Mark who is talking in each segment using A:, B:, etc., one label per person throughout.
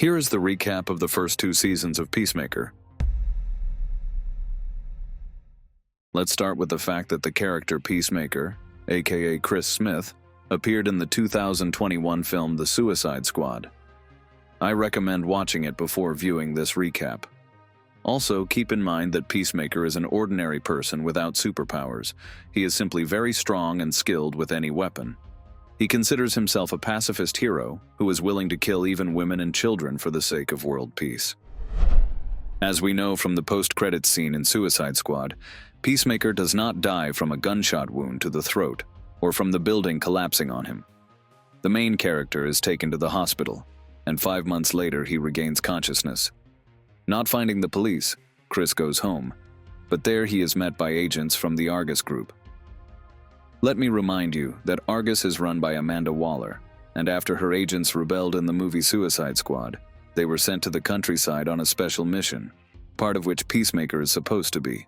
A: Here is the recap of the first 2 seasons of Peacemaker. Let's start with the fact that the character Peacemaker, aka Chris Smith, appeared in the 2021 film The Suicide Squad. I recommend watching it before viewing this recap. Also, keep in mind that Peacemaker is an ordinary person without superpowers. He is simply very strong and skilled with any weapon. He considers himself a pacifist hero who is willing to kill even women and children for the sake of world peace. As we know from the post-credits scene in Suicide Squad, Peacemaker does not die from a gunshot wound to the throat or from the building collapsing on him. The main character is taken to the hospital, and 5 months later he regains consciousness. Not finding the police, Chris goes home, but there he is met by agents from the Argus group. Let me remind you that Argus is run by Amanda Waller, and after her agents rebelled in the movie Suicide Squad, they were sent to the countryside on a special mission, part of which Peacemaker is supposed to be.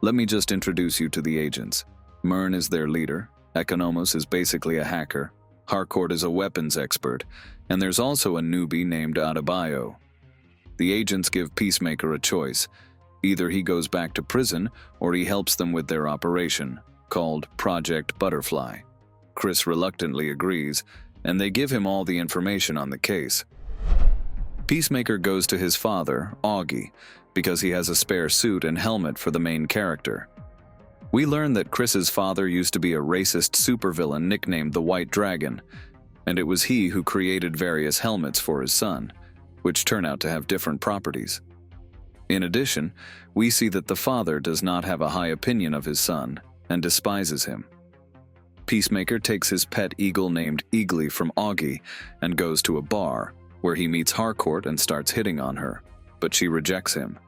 A: Let me just introduce you to the agents. Myrn is their leader, Economos is basically a hacker, Harcourt is a weapons expert, and there's also a newbie named Adebayo. The agents give Peacemaker a choice. Either he goes back to prison or he helps them with their operation, called Project Butterfly. Chris reluctantly agrees, and they give him all the information on the case. Peacemaker goes to his father, Augie, because he has a spare suit and helmet for the main character. We learn that Chris's father used to be a racist supervillain nicknamed the White Dragon, and it was he who created various helmets for his son, which turn out to have different properties. In addition, we see that the father does not have a high opinion of his son and despises him. Peacemaker takes his pet eagle named Eagly from Augie and goes to a bar, where he meets Harcourt and starts hitting on her, but she rejects him.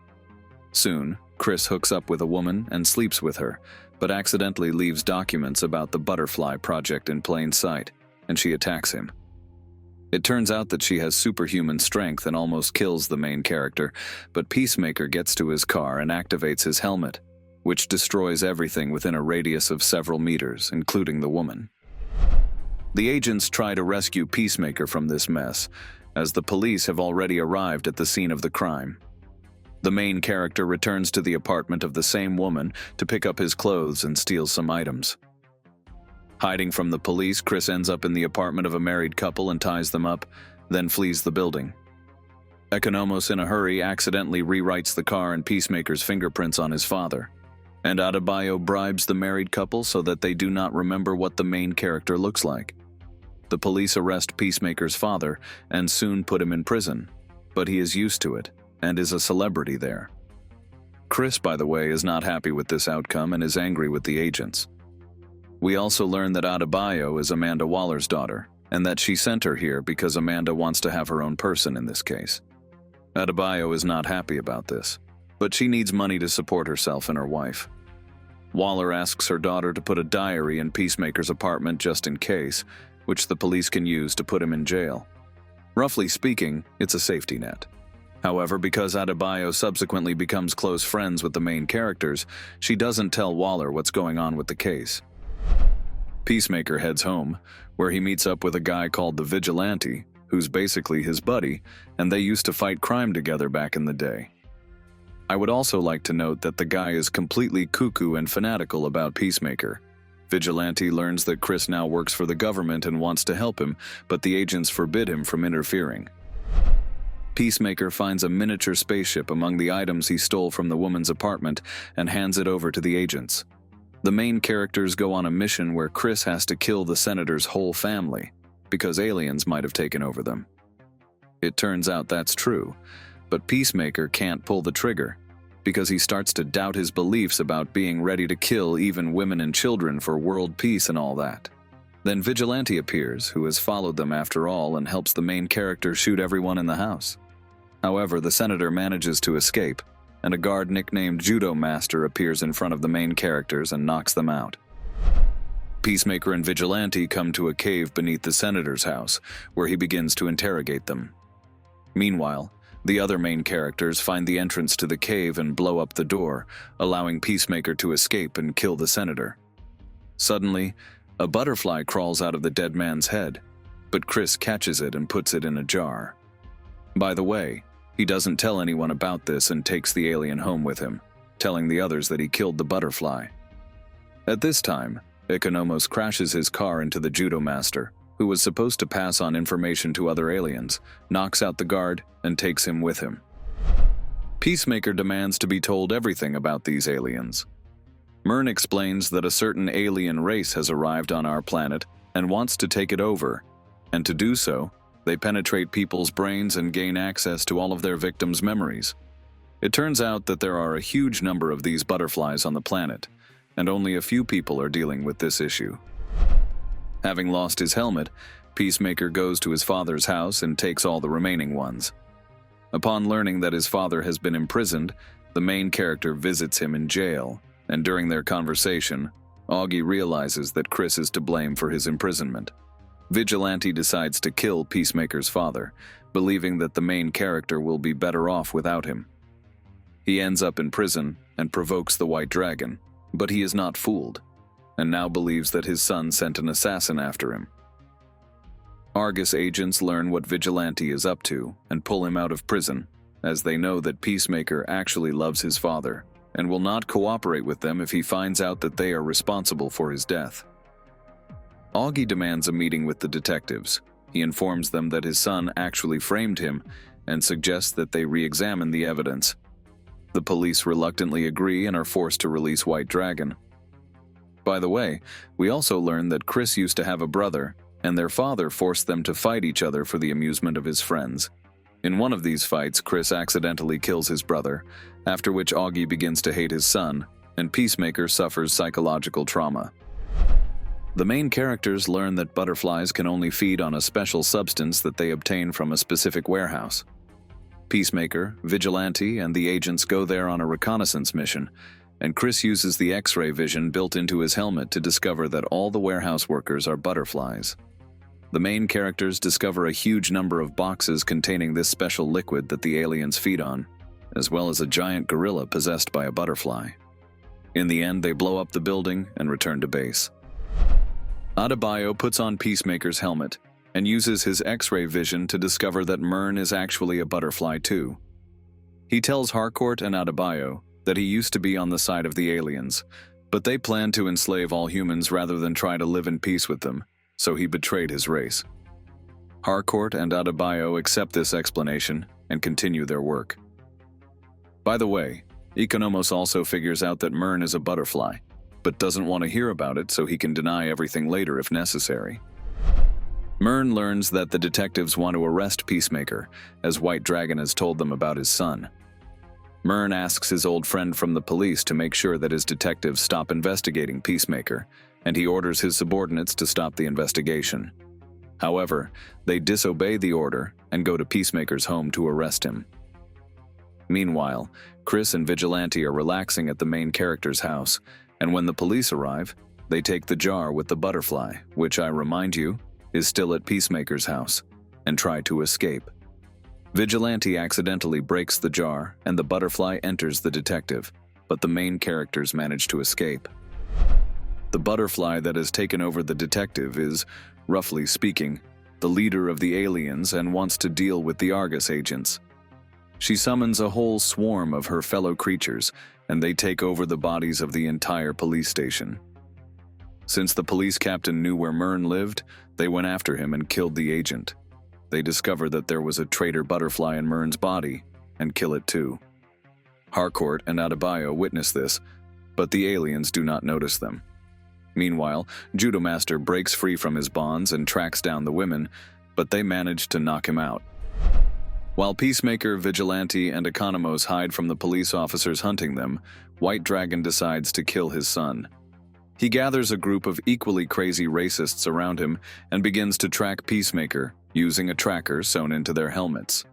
A: Soon, Chris hooks up with a woman and sleeps with her, but accidentally leaves documents about the Butterfly Project in plain sight, and she attacks him. It turns out that she has superhuman strength and almost kills the main character, but Peacemaker gets to his car and activates his helmet, which destroys everything within a radius of several meters, including the woman. The agents try to rescue Peacemaker from this mess, as the police have already arrived at the scene of the crime. The main character returns to the apartment of the same woman to pick up his clothes and steal some items. Hiding from the police, Chris ends up in the apartment of a married couple and ties them up, then flees the building. Economos, in a hurry, accidentally rewrites the car and Peacemaker's fingerprints on his father, and Adebayo bribes the married couple so that they do not remember what the main character looks like. The police arrest Peacemaker's father and soon put him in prison, but he is used to it and is a celebrity there. Chris, by the way, is not happy with this outcome and is angry with the agents. We also learn that Adebayo is Amanda Waller's daughter, and that she sent her here because Amanda wants to have her own person in this case. Adebayo is not happy about this, but she needs money to support herself and her wife. Waller asks her daughter to put a diary in Peacemaker's apartment just in case, which the police can use to put him in jail. Roughly speaking, it's a safety net. However, because Adebayo subsequently becomes close friends with the main characters, she doesn't tell Waller what's going on with the case. Peacemaker heads home, where he meets up with a guy called the Vigilante, who's basically his buddy, and they used to fight crime together back in the day. I would also like to note that the guy is completely cuckoo and fanatical about Peacemaker. Vigilante learns that Chris now works for the government and wants to help him, but the agents forbid him from interfering. Peacemaker finds a miniature spaceship among the items he stole from the woman's apartment and hands it over to the agents. The main characters go on a mission where Chris has to kill the senator's whole family, because aliens might have taken over them. It turns out that's true, but Peacemaker can't pull the trigger, because he starts to doubt his beliefs about being ready to kill even women and children for world peace and all that. Then Vigilante appears, who has followed them after all and helps the main character shoot everyone in the house. However, the senator manages to escape, and a guard nicknamed Judo Master appears in front of the main characters and knocks them out. Peacemaker and Vigilante come to a cave beneath the senator's house, where he begins to interrogate them. Meanwhile, the other main characters find the entrance to the cave and blow up the door, allowing Peacemaker to escape and kill the senator. Suddenly, a butterfly crawls out of the dead man's head, but Chris catches it and puts it in a jar. By the way, he doesn't tell anyone about this and takes the alien home with him, telling the others that he killed the butterfly. At this time, Ikonomos crashes his car into the judo master, who was supposed to pass on information to other aliens, knocks out the guard, and takes him with him. Peacemaker demands to be told everything about these aliens. Myrn explains that a certain alien race has arrived on our planet and wants to take it over, and to do so, they penetrate people's brains and gain access to all of their victims' memories. It turns out that there are a huge number of these butterflies on the planet, and only a few people are dealing with this issue. Having lost his helmet, Peacemaker goes to his father's house and takes all the remaining ones. Upon learning that his father has been imprisoned, the main character visits him in jail, and during their conversation, Augie realizes that Chris is to blame for his imprisonment. Vigilante decides to kill Peacemaker's father, believing that the main character will be better off without him. He ends up in prison and provokes the White Dragon, but he is not fooled, and now believes that his son sent an assassin after him. Argus agents learn what Vigilante is up to and pull him out of prison, as they know that Peacemaker actually loves his father and will not cooperate with them if he finds out that they are responsible for his death. Augie demands a meeting with the detectives. He informs them that his son actually framed him and suggests that they re-examine the evidence. The police reluctantly agree and are forced to release White Dragon. By the way, we also learn that Chris used to have a brother, and their father forced them to fight each other for the amusement of his friends. In one of these fights, Chris accidentally kills his brother, after which Augie begins to hate his son, and Peacemaker suffers psychological trauma. The main characters learn that butterflies can only feed on a special substance that they obtain from a specific warehouse. Peacemaker, Vigilante, and the agents go there on a reconnaissance mission, and Chris uses the X-ray vision built into his helmet to discover that all the warehouse workers are butterflies. The main characters discover a huge number of boxes containing this special liquid that the aliens feed on, as well as a giant gorilla possessed by a butterfly. In the end, they blow up the building and return to base. Adebayo puts on Peacemaker's helmet and uses his X-ray vision to discover that Myrn is actually a butterfly too. He tells Harcourt and Adebayo that he used to be on the side of the aliens, but they plan to enslave all humans rather than try to live in peace with them, so he betrayed his race. Harcourt and Adebayo accept this explanation and continue their work. By the way, Ikonomos also figures out that Myrn is a butterfly, but doesn't want to hear about it so he can deny everything later if necessary. Myrn learns that the detectives want to arrest Peacemaker, as White Dragon has told them about his son. Myrn asks his old friend from the police to make sure that his detectives stop investigating Peacemaker, and he orders his subordinates to stop the investigation. However, they disobey the order and go to Peacemaker's home to arrest him. Meanwhile, Chris and Vigilante are relaxing at the main character's house, and when the police arrive, they take the jar with the butterfly, which I remind you, is still at Peacemaker's house, and try to escape. Vigilante accidentally breaks the jar, and the butterfly enters the detective, but the main characters manage to escape. The butterfly that has taken over the detective is, roughly speaking, the leader of the aliens and wants to deal with the Argus agents. She summons a whole swarm of her fellow creatures, and they take over the bodies of the entire police station. Since the police captain knew where Myrn lived, they went after him and killed the agent. They discover that there was a traitor butterfly in Myrn's body, and kill it too. Harcourt and Adebayo witness this, but the aliens do not notice them. Meanwhile, Judo Master breaks free from his bonds and tracks down the women, but they manage to knock him out. While Peacemaker, Vigilante, and Ikonomos hide from the police officers hunting them, White Dragon decides to kill his son. He gathers a group of equally crazy racists around him and begins to track Peacemaker, using a tracker sewn into their helmets.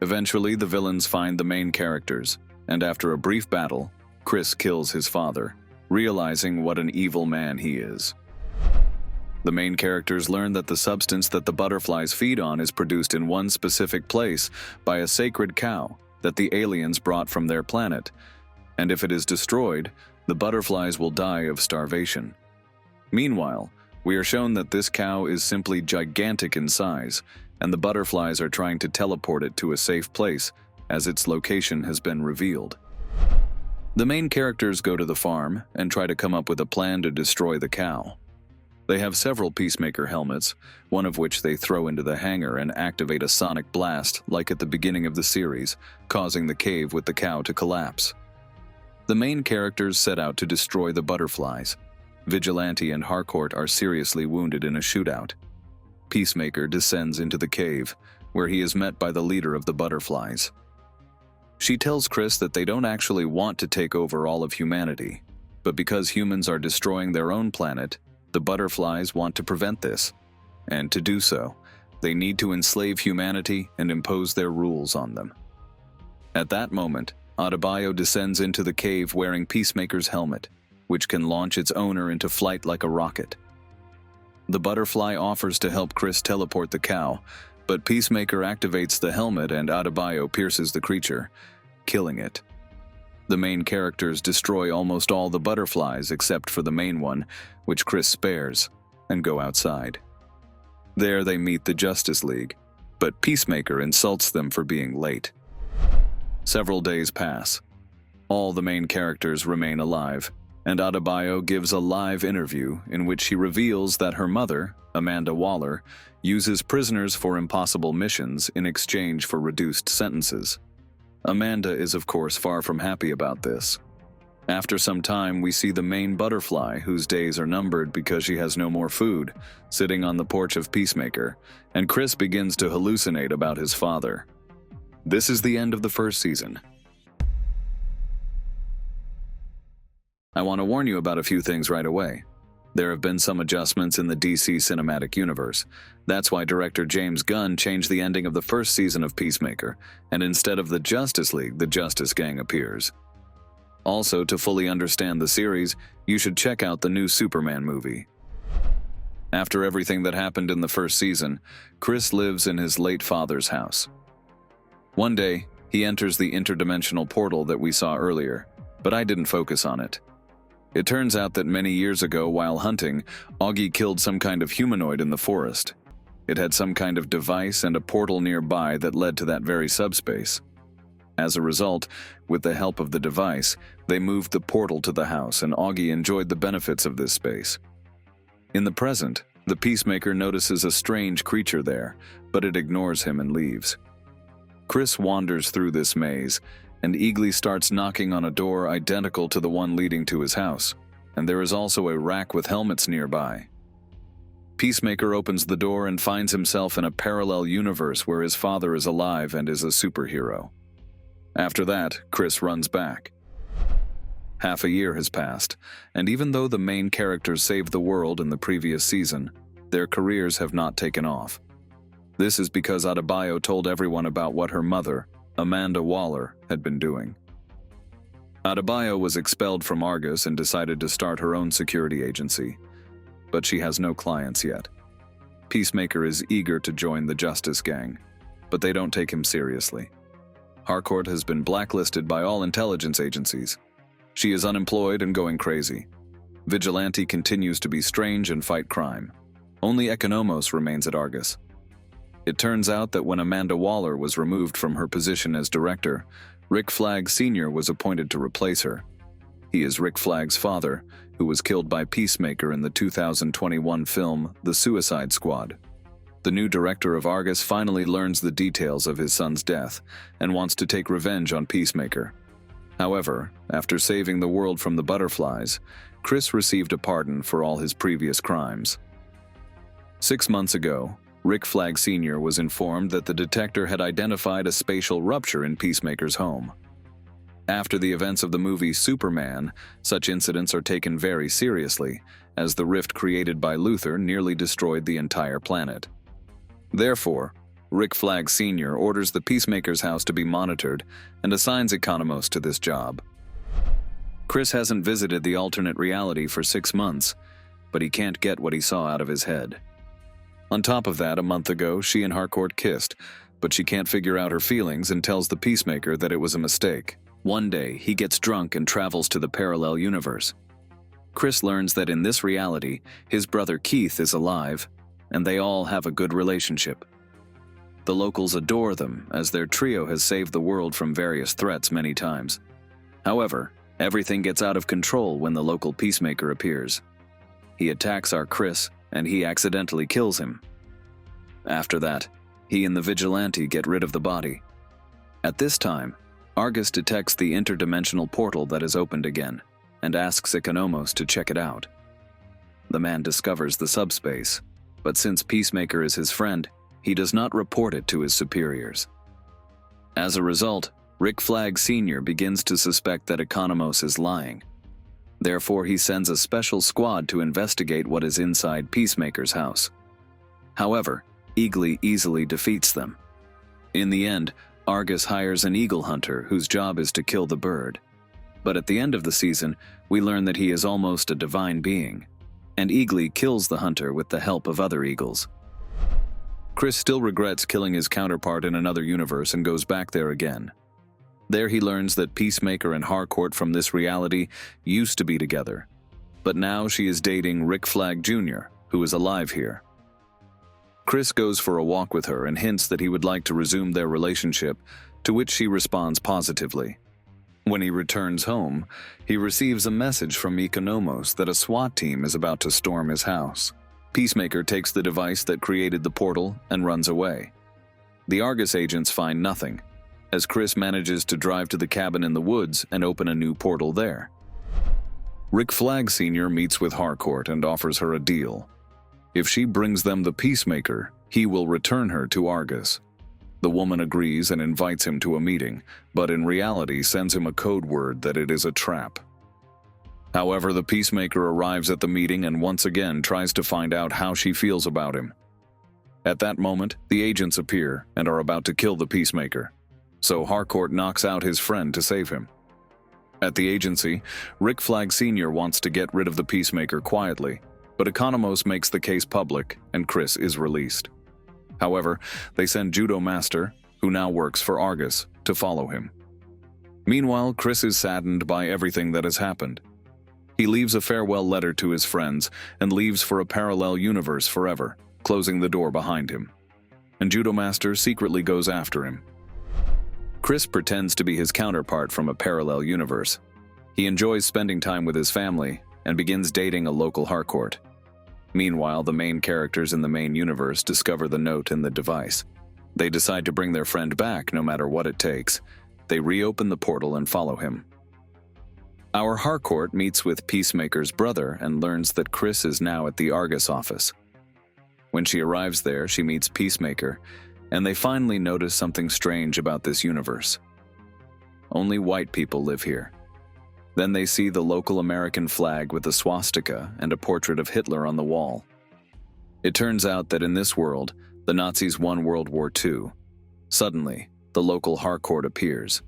A: Eventually, the villains find the main characters, and after a brief battle, Chris kills his father, realizing what an evil man he is. The main characters learn that the substance that the butterflies feed on is produced in one specific place by a sacred cow that the aliens brought from their planet, and if it is destroyed, the butterflies will die of starvation. Meanwhile, we are shown that this cow is simply gigantic in size, and the butterflies are trying to teleport it to a safe place as its location has been revealed. The main characters go to the farm and try to come up with a plan to destroy the cow. They have several Peacemaker helmets, one of which they throw into the hangar and activate a sonic blast like at the beginning of the series, causing the cave with the cow to collapse. The main characters set out to destroy the butterflies. Vigilante and Harcourt are seriously wounded in a shootout. Peacemaker descends into the cave, where he is met by the leader of the butterflies. She tells Chris that they don't actually want to take over all of humanity, but because humans are destroying their own planet, the butterflies want to prevent this, and to do so, they need to enslave humanity and impose their rules on them. At that moment, Adebayo descends into the cave wearing Peacemaker's helmet, which can launch its owner into flight like a rocket. The butterfly offers to help Chris teleport the cow, but Peacemaker activates the helmet and Adebayo pierces the creature, killing it. The main characters destroy almost all the butterflies except for the main one, which Chris spares, and go outside. There they meet the Justice League, but Peacemaker insults them for being late. Several days pass. All the main characters remain alive, and Adebayo gives a live interview in which she reveals that her mother, Amanda Waller, uses prisoners for impossible missions in exchange for reduced sentences. Amanda is of course far from happy about this. After some time, we see the main butterfly, whose days are numbered because she has no more food, sitting on the porch of Peacemaker, and Chris begins to hallucinate about his father. This is the end of the first season. I want to warn you about a few things right away. There have been some adjustments in the DC cinematic universe. That's why director James Gunn changed the ending of the first season of Peacemaker, and instead of the Justice League, the Justice Gang appears. Also, to fully understand the series, you should check out the new Superman movie. After everything that happened in the first season, Chris lives in his late father's house. One day, he enters the interdimensional portal that we saw earlier, but I didn't focus on it. It turns out that many years ago, while hunting, Augie killed some kind of humanoid in the forest. It had some kind of device and a portal nearby that led to that very subspace. As a result, with the help of the device, they moved the portal to the house, and Augie enjoyed the benefits of this space. In the present, the Peacemaker notices a strange creature there, but it ignores him and leaves. Chris wanders through this maze, and eagerly starts knocking on a door identical to the one leading to his house, and there is also a rack with helmets nearby. Peacemaker opens the door and finds himself in a parallel universe where his father is alive and is a superhero. After that, Chris runs back. Half a year has passed, and even though the main characters saved the world in the previous season, their careers have not taken off. This is because Adebayo told everyone about what her mother, Amanda Waller, had been doing. Adebayo was expelled from Argus and decided to start her own security agency, but she has no clients yet. Peacemaker is eager to join the Justice Gang, but they don't take him seriously. Harcourt has been blacklisted by all intelligence agencies. She is unemployed and going crazy. Vigilante continues to be strange and fight crime. Only Economos remains at Argus. It turns out that when Amanda Waller was removed from her position as director, Rick Flag Sr. was appointed to replace her. He is Rick Flag's father, who was killed by Peacemaker in the 2021 film The Suicide Squad. The new director of Argus finally learns the details of his son's death and wants to take revenge on Peacemaker. However, after saving the world from the butterflies, Chris received a pardon for all his previous crimes. 6 months ago, Rick Flag Sr. was informed that the detector had identified a spatial rupture in Peacemaker's home. After the events of the movie Superman, such incidents are taken very seriously, as the rift created by Luthor nearly destroyed the entire planet. Therefore, Rick Flag Sr. orders the Peacemaker's house to be monitored and assigns Economos to this job. Chris hasn't visited the alternate reality for 6 months, but he can't get what he saw out of his head. On top of that, a month ago, she and Harcourt kissed, but she can't figure out her feelings and tells the Peacemaker that it was a mistake. One day, he gets drunk and travels to the parallel universe. Chris learns that in this reality, his brother Keith is alive, and they all have a good relationship. The locals adore them, as their trio has saved the world from various threats many times. However, everything gets out of control when the local Peacemaker appears. He attacks our Chris, and he accidentally kills him. After that, he and the vigilante get rid of the body. At this time, Argus detects the interdimensional portal that is opened again, and asks Economos to check it out. The man discovers the subspace, but since Peacemaker is his friend, he does not report it to his superiors. As a result, Rick Flag Sr. begins to suspect that Economos is lying. Therefore, he sends a special squad to investigate what is inside Peacemaker's house. However, Eagly easily defeats them. In the end, Argus hires an eagle hunter whose job is to kill the bird. But at the end of the season, we learn that he is almost a divine being, and Eagly kills the hunter with the help of other eagles. Chris still regrets killing his counterpart in another universe and goes back there again. There he learns that Peacemaker and Harcourt from this reality used to be together, but now she is dating Rick Flag Jr., who is alive here. Chris goes for a walk with her and hints that he would like to resume their relationship, to which she responds positively. When he returns home, he receives a message from Economos that a SWAT team is about to storm his house. Peacemaker takes the device that created the portal and runs away. The Argus agents find nothing, as Chris manages to drive to the cabin in the woods and open a new portal there. Rick Flag Sr. meets with Harcourt and offers her a deal. If she brings them the Peacemaker, he will return her to Argus. The woman agrees and invites him to a meeting, but in reality sends him a code word that it is a trap. However, the Peacemaker arrives at the meeting and once again tries to find out how she feels about him. At that moment, the agents appear and are about to kill the Peacemaker, so Harcourt knocks out his friend to save him. At the agency, Rick Flag Sr. wants to get rid of the Peacemaker quietly, but Economos makes the case public and Chris is released. However, they send Judo Master, who now works for Argus, to follow him. Meanwhile, Chris is saddened by everything that has happened. He leaves a farewell letter to his friends and leaves for a parallel universe forever, closing the door behind him. And Judo Master secretly goes after him. Chris pretends to be his counterpart from a parallel universe. He enjoys spending time with his family and begins dating a local Harcourt. Meanwhile, the main characters in the main universe discover the note in the device. They decide to bring their friend back no matter what it takes. They reopen the portal and follow him. Our Harcourt meets with Peacemaker's brother and learns that Chris is now at the Argus office. When she arrives there, she meets Peacemaker, and they finally notice something strange about this universe. Only white people live here. Then they see the local American flag with a swastika and a portrait of Hitler on the wall. It turns out that in this world, the Nazis won World War II. Suddenly, the local Harcourt appears.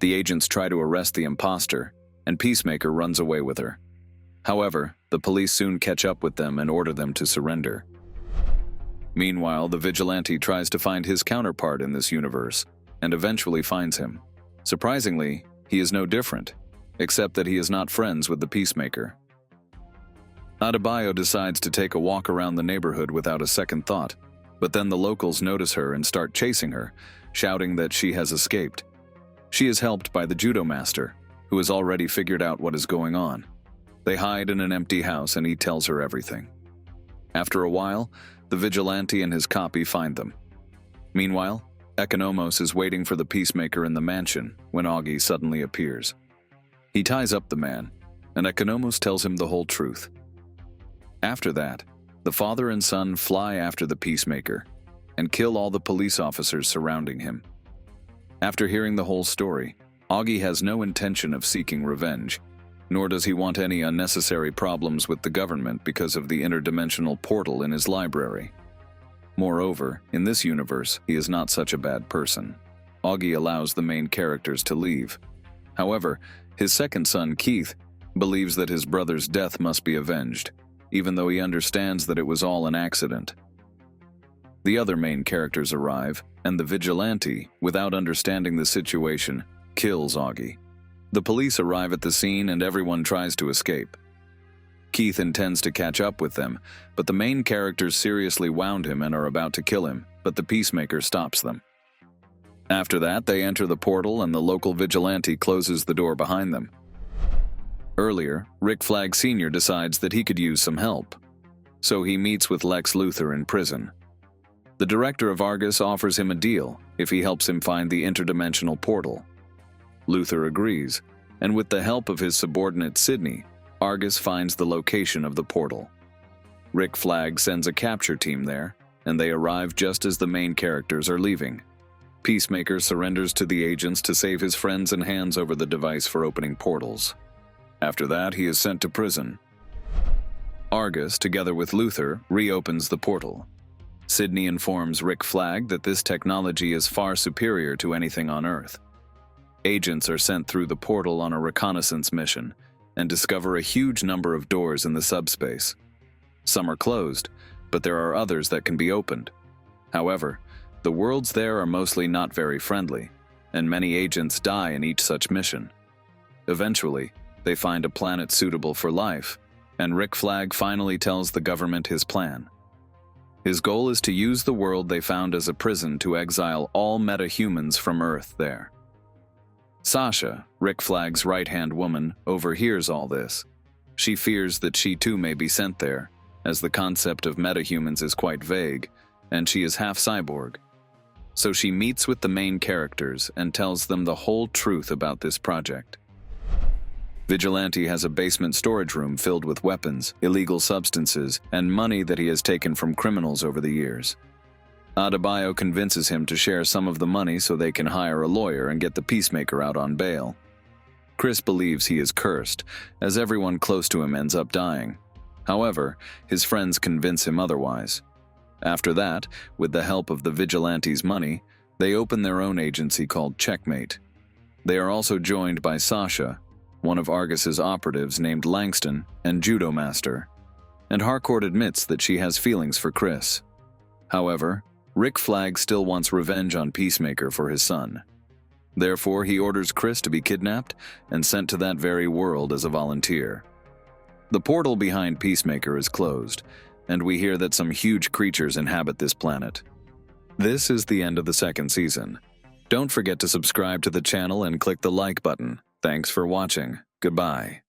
A: The agents try to arrest the imposter, and Peacemaker runs away with her. However, the police soon catch up with them and order them to surrender. Meanwhile, the vigilante tries to find his counterpart in this universe, and eventually finds him. Surprisingly, he is no different, except that he is not friends with the Peacemaker. Adebayo decides to take a walk around the neighborhood without a second thought, but then the locals notice her and start chasing her, shouting that she has escaped. She is helped by the Judo Master, who has already figured out what is going on. They hide in an empty house and he tells her everything. After a while, the vigilante and his copy find them. Meanwhile, Economos is waiting for the Peacemaker in the mansion when Augie suddenly appears. He ties up the man, and Economos tells him the whole truth. After that, the father and son fly after the Peacemaker and kill all the police officers surrounding him. After hearing the whole story, Augie has no intention of seeking revenge, nor does he want any unnecessary problems with the government because of the interdimensional portal in his library. Moreover, in this universe, he is not such a bad person. Augie allows the main characters to leave. However, his second son, Keith, believes that his brother's death must be avenged, even though he understands that it was all an accident. The other main characters arrive, and the vigilante, without understanding the situation, kills Augie. The police arrive at the scene and everyone tries to escape. Keith intends to catch up with them, but the main characters seriously wound him and are about to kill him, but the Peacemaker stops them. After that, they enter the portal and the local vigilante closes the door behind them. Earlier, Rick Flag Sr. decides that he could use some help, so he meets with Lex Luthor in prison. The director of Argus offers him a deal if he helps him find the interdimensional portal. Luthor agrees, and with the help of his subordinate Sydney, Argus finds the location of the portal. Rick Flag sends a capture team there, and they arrive just as the main characters are leaving. Peacemaker surrenders to the agents to save his friends and hands over the device for opening portals. After that, he is sent to prison. Argus, together with Luthor, reopens the portal. Sydney informs Rick Flag that this technology is far superior to anything on Earth. Agents are sent through the portal on a reconnaissance mission and discover a huge number of doors in the subspace. Some are closed, but there are others that can be opened. However, the worlds there are mostly not very friendly, and many agents die in each such mission. Eventually, they find a planet suitable for life, and Rick Flag finally tells the government his plan. His goal is to use the world they found as a prison to exile all meta-humans from Earth there. Sasha, Rick Flag's right-hand woman, overhears all this. She fears that she too may be sent there, as the concept of metahumans is quite vague, and she is half cyborg. So she meets with the main characters and tells them the whole truth about this project. Vigilante has a basement storage room filled with weapons, illegal substances, and money that he has taken from criminals over the years. Adebayo convinces him to share some of the money so they can hire a lawyer and get the Peacemaker out on bail. Chris believes he is cursed, as everyone close to him ends up dying. However, his friends convince him otherwise. After that, with the help of the Vigilante's money, they open their own agency called Checkmate. They are also joined by Sasha, one of Argus's operatives named Langston, and Judo Master. And Harcourt admits that she has feelings for Chris. However, Rick Flag still wants revenge on Peacemaker for his son. Therefore, he orders Chris to be kidnapped and sent to that very world as a volunteer. The portal behind Peacemaker is closed, and we hear that some huge creatures inhabit this planet. This is the end of the second season. Don't forget to subscribe to the channel and click the like button. Thanks for watching. Goodbye.